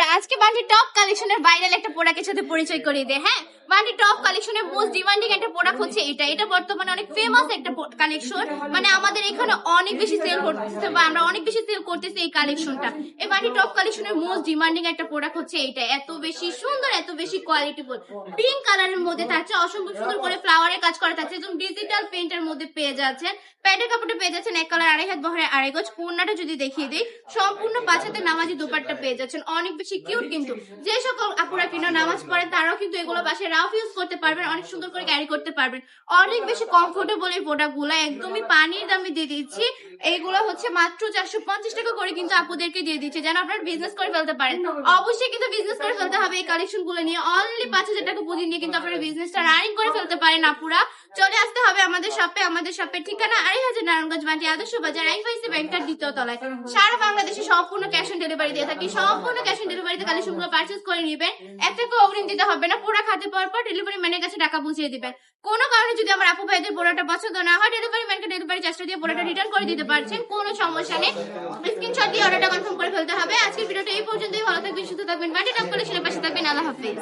বন্ধুরা, আজকে বান্টি টপ কালেকশনের ভাইরাল একটা প্রোডাক্টের সাথে পরিচয় করিয়ে দেয়। হ্যাঁ, বান্টি টপ কালেকশনের মোস্ট ডিমান্ডিং একটা প্রোডাক্ট হচ্ছে এটা বর্তমানে অনেক ফেমাস একটা কালেকশন। মানে আমাদের এখানে অনেক বেশি সেল করতেছে বা আমরা অনেক বেশি সেল করতেছি এই কালেকশনটা। এই বান্টি টপ কালেকশনের মোস্ট ডিমান্ডিং একটা প্রোডাক্ট হচ্ছে এটা। এত বেশি সুন্দর, এত বেশি কোয়ালিটিফুল, পিঙ্ক কালারের মধ্যে থাকছে, অসম্ভব সুন্দর করে ফ্লাওয়ারের কাজ করা থাকছে, একদম ডিজিটাল প্রিন্টের মধ্যে পেয়ে যাচ্ছেন। প্যান্টের কাপড়টা পেয়ে যাচ্ছেন এক কালার, আড়াই হাত বহরের আড়াই গজ। পূর্ণাটা যদি দেখিয়ে দিই, সম্পূর্ণ 5 হাতের নামাজি দোপাট্টা পেয়ে যাচ্ছেন, অনেক বেশি কিউট। কিন্তু যে সকল আপুরা কিনা নামাজ পড়েন তারাও কিন্তু এগুলো বাসায় রাফ ইউজ করতে পারবেন, অনেক সুন্দর করে ক্যারি করতে পারবেন, অনেক বেশি কমফোর্টেবল এই প্রোডাক্ট গুলো। একদমই পানির দামে দিয়ে দিচ্ছি। এইগুলো হচ্ছে মাত্র 450 টাকা করে কিন্তু আপুদেরকে দিয়ে দিচ্ছে, যেন আপনারা বিজনেস করে ফেলতে পারেন। অবশ্যই কিন্তু বিজনেস করে ফেলতে হবে এই কালেকশন গুলো নিয়ে। অনলি 5000 টাকা পুঁজি নিয়ে কিন্তু আপনারা বিজনেসটা রানিং করে ফেলতে পারেন। আপুরা চলে আসতে হবে আমাদের শপে। আমাদের শপের ঠিকানা 2500 নারায়ণগঞ্জ বান্টি আদর্শ বাজার, আইফাইসি ব্যাংকের দ্বিতীয় তলায়। সারা বাংলাদেশে সম্পূর্ণ ক্যাশ অন ডেলিভারি দিয়ে থাকি। সম্পূর্ণ ক্যাশ অন ডেলিভারিতে কালেকশন গুলো পারচেজ করে নিবেন। এক টাকা অগ্রিম দিতে হবে না। পুরো খাতে পাওয়ার পর ডেলিভারি ম্যানের কাছে টাকা বুঝিয়ে দিবেন। কোনো কারণে যদি আমার আপু ভাইদের পুরোটা পছন্দ না হয়, ডেলিভারি ম্যানকে ডেলিভারি চার্জটা দিয়ে পুরোটা রিটার্ন করে দিতে পারছেন, কোনো সমস্যা নেই। স্ক্রিনশট দিয়ে অর্ডারটা কনফার্ম করে ফেলতে হবে। আজকের ভিডিওটা এই পর্যন্তই। ভালো থাকবেন, সুস্থ থাকবেন, বান্টি টপ কালেকশনের পাশে থাকবেন। আল্লাহ হাফেজ।